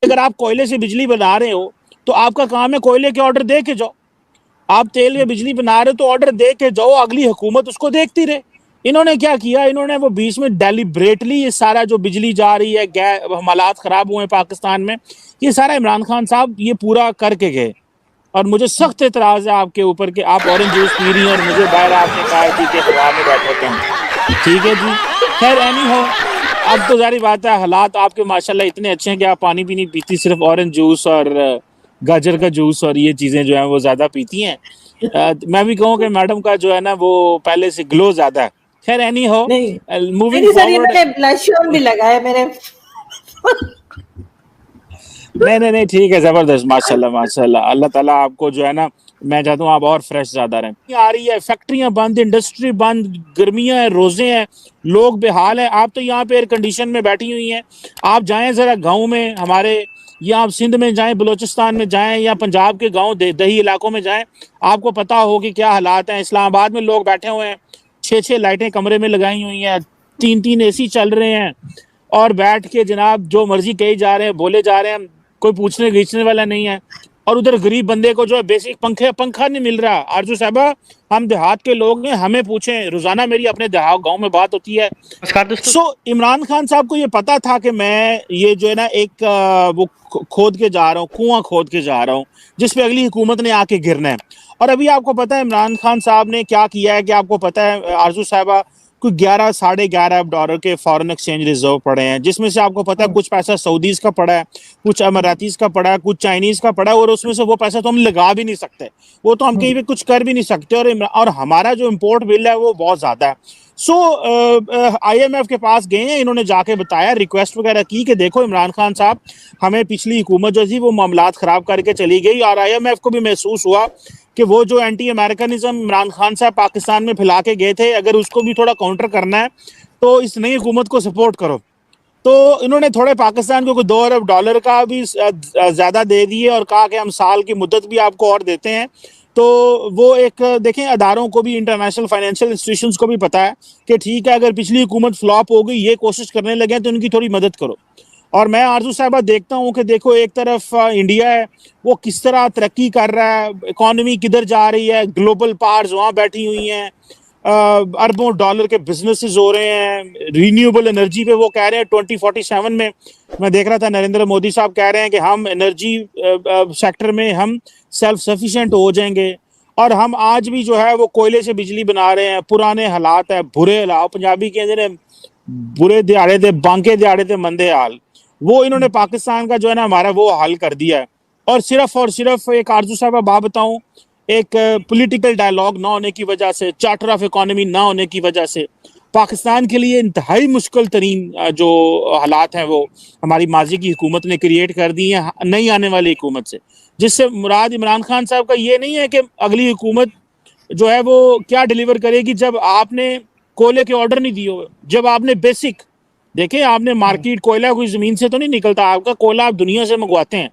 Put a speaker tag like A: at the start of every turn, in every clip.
A: अगर आप कोयले से बिजली बना रहे हो तो आपका काम है कोयले के ऑर्डर दे के जाओ। आप तेल में बिजली बना रहे हो तो ऑर्डर दे के जाओ, अगली हुकूमत उसको देखती रहे। इन्होंने क्या किया, इन्होंने वो बीच में डेलिब्रेटली ये सारा जो बिजली जा रही है, हालात खराब हुए हैं पाकिस्तान में, ये सारा इमरान खान साहब ये पूरा करके गए। और मुझे सख्त एतराज है आपके ऊपर कि आप ऑरेंज जूस पी रही हैं और मुझे बाहर आपने कहा है जी कि हवा में बैठे थे हम। ठीक है जी, खैर एनी हो, अब तो जारी बात है हालात आपके माशाल्लाह इतने अच्छे हैं कि आप पानी भी नहीं पीती, सिर्फ ऑरेंज जूस और गाजर का जूस और ये चीज़ें जो हैं वो ज़्यादा पीती हैं। मैं भी कहूँ कि मैडम का जो है ना वो पहले से ग्लो ज़्यादा है। खैर एनी हो,
B: नहीं नहीं
A: मूविंग
B: नहीं सर, ये
A: फॉरवर्ड।
B: मैंने ब्लश ऑन भी लगाया मेरे।
A: नहीं नहीं नहीं, ठीक है, जबरदस्त, माशाल्लाह माशाल्लाह, अल्लाह ताला आपको जो है ना, मैं चाहता हूँ आप और फ्रेश ज्यादा रहें। आ रही है, फैक्ट्रियां बंद, इंडस्ट्री बंद, गर्मियां हैं, रोजे हैं, लोग बेहाल हैं। आप तो यहाँ पे एयर कंडीशन में बैठी हुई हैं। आप जाएं जरा गाँव में हमारे, या आप सिंध में जाएं, बलोचिस्तान में जाएं, या पंजाब के गाँव दही इलाकों में जाएं, आपको पता हो कि क्या हालात हैं। इस्लामाबाद में लोग बैठे हुए हैं, 6-6 लाइटें कमरे में लगाई हुई हैं, 3-3 AC चल रहे हैं, और बैठ के जनाब जो मर्जी कही जा रहे हैं, बोले जा रहे हैं, कोई पूछने खींचने वाला नहीं है। और उधर गरीब बंदे को जो है बेसिक पंखा नहीं मिल रहा। आरजू साहबा, हम देहात के लोग हैं, हमें पूछें, रोजाना मेरी अपने देहात गांव में बात होती है।
C: नमस्कार दोस्तों।
A: सो इमरान खान साहब को ये पता था कि मैं ये जो है ना एक वो खोद के जा रहा हूँ, कुआं खोद के जा रहा हूँ जिसपे अगली हुकूमत ने आके गिरना है। और अभी आपको पता है इमरान खान साहब ने क्या किया है कि आपको पता है आरजू साहबा, कुछ 11-11.5 डॉलर के फॉरेन एक्सचेंज रिजर्व पड़े हैं, जिसमें से आपको पता है कुछ पैसा सऊदीज का पड़ा है, कुछ अमारातीज का पड़ा है, कुछ चाइनीज का पड़ा है, और उसमें से वो पैसा तो हम लगा भी नहीं सकते, वो तो हम कहीं पे कुछ कर भी नहीं सकते। और हमारा जो इम्पोर्ट बिल है वो बहुत ज्यादा है। सो IMF के पास गए हैं, इन्होंने जाके बताया, रिक्वेस्ट वगैरह की कि देखो इमरान खान साहब, हमें पिछली हुकूमत जो थी वो मामलात खराब करके चली गई, और IMF को भी महसूस हुआ कि वो जो एंटी अमेरिकनिज्म इमरान खान साहब पाकिस्तान में फैला के गए थे, अगर उसको भी थोड़ा काउंटर करना है तो इस नई हुकूमत को सपोर्ट करो। तो इन्होंने थोड़े पाकिस्तान को $2 अरब का भी ज़्यादा दे दिए और कहा कि हम साल की मुद्दत भी आपको और देते हैं। तो वो एक देखें, अदारों को भी, इंटरनेशनल फाइनेंशियल इंस्टीट्यूशंस को भी पता है कि ठीक है, अगर पिछली हुकूमत फ्लॉप हो गई, ये कोशिश करने लगे तो उनकी थोड़ी मदद करो। और मैं आरजू साहबा देखता हूँ कि देखो, एक तरफ इंडिया है वो किस तरह तरक्की कर रहा है, इकॉनमी किधर जा रही है, ग्लोबल पावर्स वहाँ बैठी हुई हैं, अरबों डॉलर के बिजनेसेस हो रहे हैं, रीन्यूएबल एनर्जी पे वो कह रहे हैं 2047 में, मैं देख रहा था नरेंद्र मोदी साहब कह रहे हैं कि हम एनर्जी सेक्टर में हम सेल्फ सफिशिएंट हो जाएंगे। और हम आज भी जो है वो कोयले से बिजली बना रहे हैं। पुराने हालात है, बुरे हालात, पंजाबी के अंदर बुरे दिहाड़े थे, बांके दिहाड़े थे, मंदे हाल, वो इन्होंने पाकिस्तान का जो है ना हमारा वो हाल कर दिया है। और सिर्फ एक आरजू साहब बात बताऊं, एक पॉलिटिकल डायलॉग ना होने की वजह से, चार्टर ऑफ इकोनॉमी ना होने की वजह से, पाकिस्तान के लिए इंतहाई मुश्किल तरीन जो हालात हैं वो हमारी माजी की हुकूमत ने क्रिएट कर दी हैं नई आने वाली हुकूमत से। जिससे मुराद इमरान खान साहब का ये नहीं है कि अगली हुकूमत जो है वो क्या डिलीवर करेगी, जब आपने कोयले के ऑर्डर नहीं दिए हुए, जब आपने बेसिक देखें, आपने मार्केट, कोयला कोई जमीन से तो नहीं निकलता, आपका कोयला आप दुनिया से मंगवाते हैं।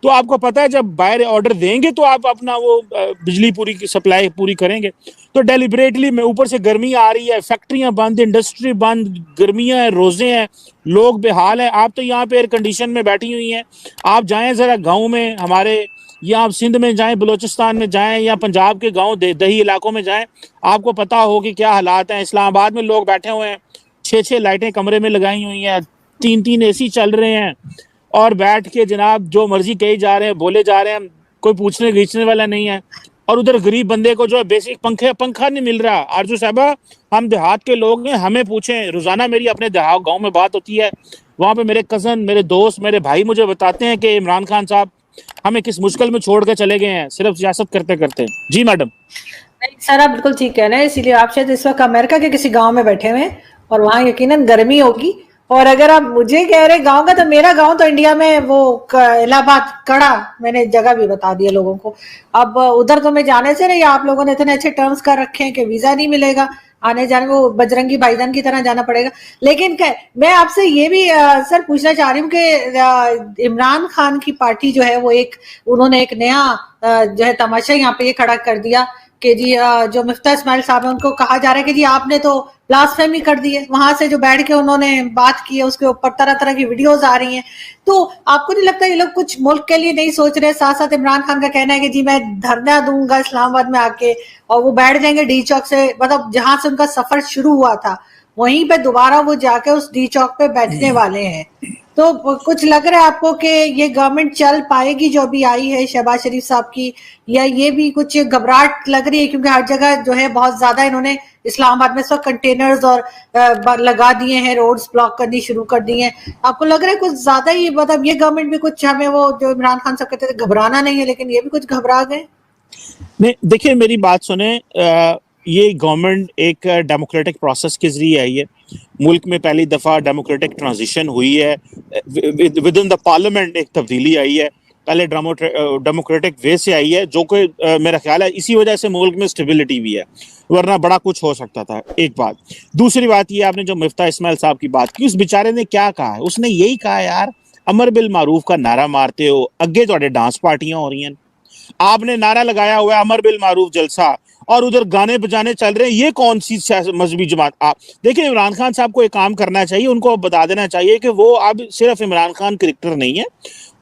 A: तो आपको पता है जब बाहर ऑर्डर देंगे तो आप अपना वो बिजली पूरी की सप्लाई पूरी करेंगे। तो डेलिब्रेटली में ऊपर से गर्मी आ रही है, फैक्ट्रियां बंद, इंडस्ट्री बंद, गर्मियां हैं, रोजे हैं, लोग बेहाल हैं। आप तो यहाँ पे एयर कंडीशन में बैठी हुई हैं। आप जाएं जरा गाँव में हमारे, या आप सिंध में जाएं, बलोचिस्तान में जाएं, या पंजाब के गाँव दही इलाकों में जाएं, आपको पता हो कि क्या हालात हैं। इस्लामाबाद में लोग बैठे हुए हैं, 6-6 लाइटें कमरे में लगाई हुई हैं, 3-3 AC चल रहे हैं, और बैठ के जनाब जो मर्जी कही जा रहे हैं, बोले जा रहे हैं, कोई पूछने खींचने वाला नहीं है। और उधर गरीब बंदे को जो है बेसिक पंखा नहीं मिल रहा। आरजू साहबा, हम देहात के लोग हैं, हमें पूछें, रोजाना मेरी अपने देहात गाँव में बात होती है, वहाँ पे मेरे कज़न, मेरे दोस्त, मेरे भाई मुझे बताते हैं कि इमरान खान साहब हमें किस मुश्किल में छोड़ कर चले गए हैं सिर्फ सियासत करते करते। जी मैडम।
B: नहीं सर, आप बिल्कुल ठीक कह रहे हैं। इसीलिए आप शायद इस वक्त अमेरिका के किसी गांव में बैठे हुए हैं और वहां यकीनन गर्मी होगी। और अगर आप मुझे कह रहे गांव का, तो मेरा गांव तो इंडिया में वो इलाहाबाद कड़ा, मैंने जगह भी बता दिया लोगों को। अब उधर तो मैं जाने से नहीं, आप लोगों ने इतने अच्छे टर्म्स कर रखे हैं कि वीजा नहीं मिलेगा आने जाने में, वो बजरंगी भाईजान की तरह जाना पड़ेगा। लेकिन मैं आपसे ये भी सर पूछना चाह रही हूँ कि इमरान खान की पार्टी जो है वो एक, उन्होंने एक नया जो है तमाशा यहाँ पे ये खड़ा कर दिया कि जी जो मिफ्ता इस्माइल साहब है उनको कहा जा रहा है कि जी आपने तो ब्लास्फेमी कर दी है, वहां से जो बैठ के उन्होंने बात की है उसके ऊपर तरह तरह की वीडियोस आ रही हैं। तो आपको नहीं लगता ये लोग कुछ मुल्क के लिए नहीं सोच रहे? साथ साथ इमरान खान का कहना है कि जी मैं धरना दूंगा इस्लामाबाद में आके, और वो बैठ जाएंगे डी चौक से, मतलब जहां से उनका सफर शुरू हुआ था वहीं पे दोबारा वो जाके उस डी चौक पे बैठने वाले हैं। तो कुछ लग रहा है आपको कि ये गवर्नमेंट चल पाएगी जो अभी आई है शहबाज शरीफ साहब की, या ये भी कुछ घबराहट लग रही है? क्योंकि हर जगह जो है बहुत ज्यादा इन्होंने इस्लामाबाद में सब कंटेनर्स और लगा दिए हैं, रोड्स ब्लॉक करनी शुरू कर दी हैं। आपको लग रहा है कुछ ज्यादा ही, मतलब ये गवर्नमेंट भी कुछ, हमें वो जो इमरान खान साहब कहते थे घबराना नहीं है, लेकिन ये भी कुछ घबरा गए?
A: नहीं, देखिए मेरी बात सुने, ये गवर्नमेंट एक डेमोक्रेटिक प्रोसेस के जरिए आई है। मुल्क में पहली दफा डेमोक्रेटिक ट्रांजिशन हुई है, विद इन द पार्लियामेंट एक तब्दीली आई है, पहले डेमोक्रेटिक वे से आई है, जो कि मेरा ख्याल है इसी वजह से मुल्क में स्टेबिलिटी भी है, वरना बड़ा कुछ हो सकता था। एक बात। दूसरी बात ये, आपने जो मिफ्ता इस्माइल साहब की बात की, उस बेचारे ने क्या कहा है? उसने यही कहा है, यार अमर बिल मारूफ का नारा मारते हो, अगे थोड़े डांस पार्टियां हो रही हैं, आपने नारा लगाया हुआ है अमर बिल मारूफ जलसा, और उधर गाने बजाने चल रहे हैं, ये कौन सी मजहबी जमात? आप देखिए, इमरान खान साहब को एक काम करना चाहिए, उनको बता देना चाहिए कि वो अब सिर्फ इमरान खान क्रिकेटर नहीं है,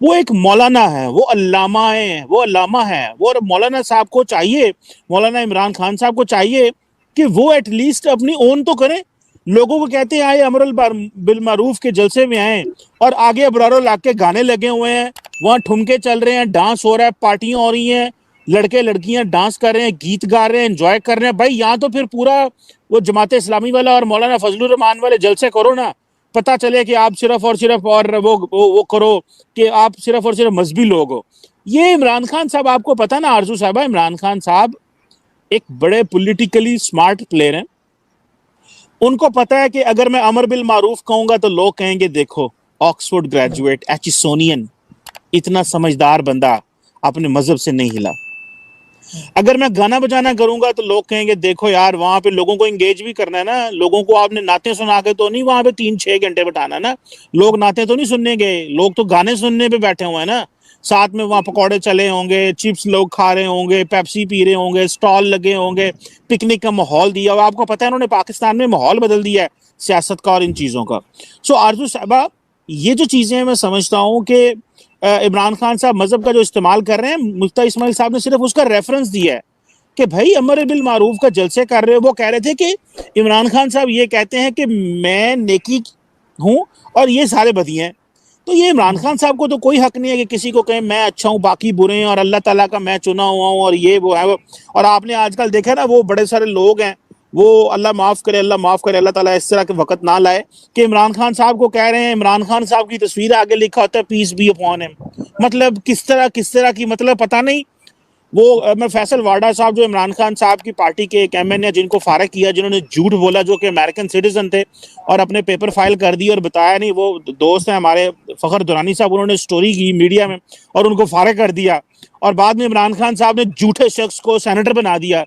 A: वो एक मौलाना है, वो अल्लामा है, वो अल्लामा है वो। और मौलाना साहब को चाहिए, मौलाना इमरान खान साहब को चाहिए कि वो एटलीस्ट अपनी ओन तो करें। लोगों को कहते हैं आए अमर बिल मारूफ के जलसे में आए, और आगे अबरारो लाग के गाने लगे हुए हैं, वहां ठुमके चल रहे हैं, डांस हो रहा है, पार्टियां हो रही हैं, लड़के लड़कियां डांस कर रहे हैं, गीत गा रहे हैं, एंजॉय कर रहे हैं। भाई यहाँ तो फिर पूरा वो जमात इस्लामी वाला और मौलाना फजलुर रहमान वाले जलसे करो ना, पता चले कि आप सिर्फ और सिर्फ और वो करो कि आप सिर्फ और सिर्फ मजहबी लोग हो। ये इमरान खान साहब, आपको पता ना आरजू साहबा, इमरान खान साहब एक बड़े पॉलिटिकली स्मार्ट प्लेयर हैं। उनको पता है कि अगर मैं अमर बिल मारूफ कहूंगा तो लोग कहेंगे देखो ऑक्सफोर्ड ग्रेजुएट एचिसोनियन, इतना समझदार बंदा अपने मजहब से नहीं हिला। अगर मैं गाना बजाना करूंगा तो लोग कहेंगे देखो यार, वहां पे लोगों को एंगेज भी करना है ना, लोगों को आपने नाते सुना के तो नहीं वहां पे 3-6 घंटे बिठाना ना। लोग नाते तो नहीं सुनने गए, लोग तो गाने सुनने पे बैठे हुए हैं ना। साथ में वहां पकौड़े चले होंगे, चिप्स लोग खा रहे होंगे, पेप्सी पी रहे होंगे, स्टॉल लगे होंगे, पिकनिक का माहौल दिया। और आपको पता है उन्होंने पाकिस्तान में माहौल बदल दिया है सियासत का और इन चीजों का। सो आरजू साहबा, ये जो चीजें मैं समझता हूँ कि इमरान खान साहब मजहब का जो इस्तेमाल कर रहे हैं, मुफ्ता इस्माइल साहब ने सिर्फ उसका रेफरेंस दिया है कि भाई अमर बिल मारूफ का जलसे कर रहे हो। वो कह रहे थे कि इमरान खान साहब ये कहते हैं कि मैं नेकी हूं और ये सारे बदिए हैं। तो ये इमरान खान साहब को तो कोई हक नहीं है कि किसी को कहे मैं अच्छा हूं बाकी बुरे हैं और अल्लाह ताला का मैं चुना हुआ हूं और ये वो है वो। और आपने आजकल देखा ना, वो बड़े सारे लोग हैं, वो अल्लाह माफ करे, अल्लाह माफ करे, अल्लाह ताला इस तरह के वक्त ना लाए कि इमरान खान साहब को कह रहे हैं, इमरान खान साहब की तस्वीर आगे लिखा होता है पीस बी अपॉन हिम। मतलब किस तरह की, मतलब पता नहीं। वो मैं फैसल वाडा साहब जो इमरान खान साहब की पार्टी के एक एमएनए जिनको फारग किया, जिन्होंने झूठ बोला, जो कि अमेरिकन सिटीजन थे और अपने पेपर फाइल कर दी और बताया नहीं, वो दोस्त हैं हमारे फ़खर दुरानी साहब, उन्होंने स्टोरी की मीडिया में और उनको फारग कर दिया। और बाद में इमरान खान साहब ने झूठे शख्स को सेनेटर बना दिया,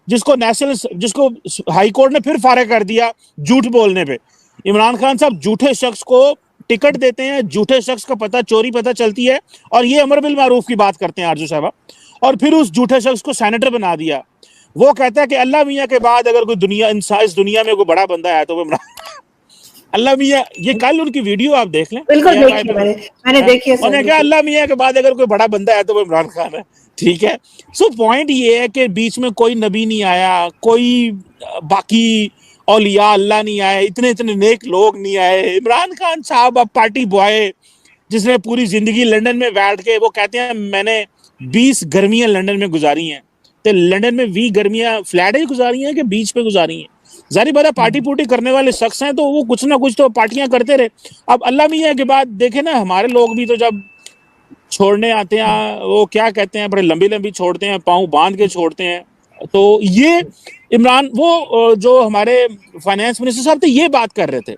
A: जिसको हाई कोर्ट ने फिर फारग कर दिया झूठ बोलने पे। इमरान खान साहब झूठे शख्स को टिकट देते हैं, झूठे शख्स का पता चोरी पता चलती है, और ये अमर बिल मारूफ की बात करते हैं आरजू साहबा। और फिर उस झूठे शख्स को सेनेटर बना दिया। वो कहता है कि अल्लाह मियाँ के बाद अगर कोई इस दुनिया में कोई बड़ा बंदा है तो वो अल्लाह मियाँ। ये कल उनकी वीडियो आप देख लें,
B: बिल्कुल देखी मैंने देखी है।
A: उन्होंने कहा अल्लाह मियाँ के बाद अगर कोई बड़ा बंदा है तो वो इमरान खान है। ठीक है। सो पॉइंट ये है कि बीच में कोई नबी नहीं आया, कोई बाकी औलिया अल्लाह नहीं आए, इतने नेक लोग नहीं आए। इमरान खान साहब अब पार्टी बॉय, जिसने पूरी जिंदगी लंदन में बैठ के, वो कहते हैं मैंने 20 गर्मियां लंदन में गुजारी हैं, तो लंदन में 20 गर्मियां फ्लैट ही गुजारी हैं कि बीच पे गुजारी हैं। जारी बात है, पार्टी पुर्टी करने वाले शख्स हैं तो वो कुछ ना कुछ तो पार्टियां करते रहे। अब अल्लाह मियाँ के बाद देखे ना, हमारे लोग भी तो जब छोड़ने आते हैं, वो क्या कहते हैं, बड़े लंबी छोड़ते हैं, पाँव बांध के छोड़ते हैं। तो ये इमरान, वो जो हमारे फाइनेंस मिनिस्टर साहब थे, ये बात कर रहे थे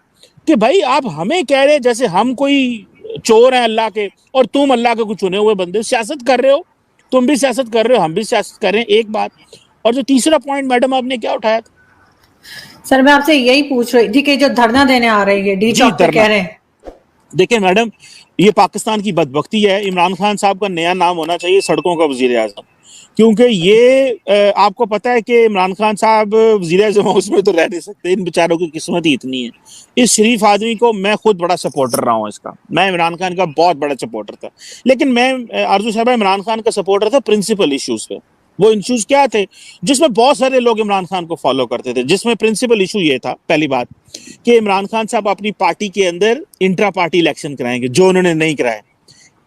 A: कि भाई आप हमें कह रहे जैसे हम कोई चोर हैं अल्लाह के, और तुम अल्लाह के कुछ चुने हुए बंदे, सियासत कर रहे हो, तुम भी सियासत कर रहे हो, हम भी सियासत कर रहे हैं। एक बात। और जो तीसरा पॉइंट मैडम आपने क्या उठाया था?
B: सर मैं आपसे यही पूछ रही थी कि जो धरना देने आ रही है डी चौक पे, कह रहे हैं,
A: देखिए मैडम, ये पाकिस्तान की बदबख्ती है। इमरान खान साहब का नया नाम होना चाहिए सड़कों का वजीर आजम। क्योंकि ये आपको पता है कि इमरान खान साहब वज़ीर-ए-आज़म हाउस में तो रह नहीं सकते, इन बेचारों की किस्मत ही इतनी है। इस शरीफ आदमी को मैं खुद बड़ा सपोर्टर रहा हूँ इसका, मैं इमरान खान का बहुत बड़ा सपोर्टर था, लेकिन मैं आरजू साहब इमरान खान का सपोर्टर था प्रिंसिपल इश्यूज पे। वो इश्यूज क्या थे जिसमें बहुत सारे लोग इमरान खान को फॉलो करते थे, जिसमें प्रिंसिपल इशू ये था, पहली बात कि इमरान खान साहब अपनी पार्टी के अंदर इंट्रा पार्टी इलेक्शन कराएंगे, जो उन्होंने नहीं कराए।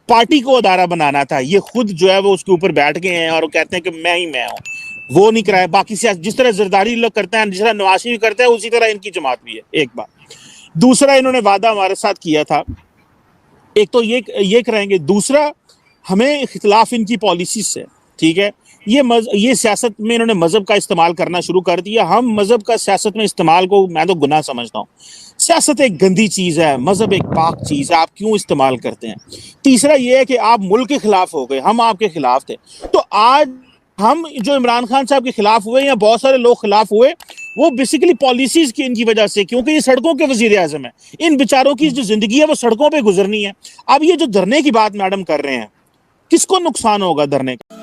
A: पार्टी को अदारा बनाना था, ये खुद जो है वो उसके ऊपर बैठ गए हैं और वो कहते हैं कि मैं ही मैं हूं, वो नहीं कराया। बाकी से जिस तरह जरदारी लोग करते हैं, जिस तरह नवाज शरीफ करते हैं, उसी तरह इनकी जमात भी है। एक बात। दूसरा, इन्होंने वादा हमारे साथ किया था, एक तो ये कराएंगे, दूसरा हमें इख्तिलाफ इनकी पॉलिसी से, ठीक है, ये सियासत में इन्होंने मजहब का इस्तेमाल करना शुरू कर दिया। हम मजहब का सियासत में इस्तेमाल को मैं तो गुनाह समझता हूँ। सियासत एक गंदी चीज है, मजहब एक पाक चीज है, आप क्यों इस्तेमाल करते हैं। तीसरा ये है कि आप मुल्क के खिलाफ हो गए, हम आपके खिलाफ थे। तो आज हम जो इमरान खान साहब के खिलाफ हुए या बहुत सारे लोग खिलाफ हुए, वो बेसिकली पॉलिसीज की इनकी वजह से, क्योंकि ये सड़कों के वजीर आजम है, इन बेचारों की जो जिंदगी है वो सड़कों पे गुजरनी है। अब ये जो धरने की बात मैडम कर रहे हैं, किसको नुकसान होगा धरने का?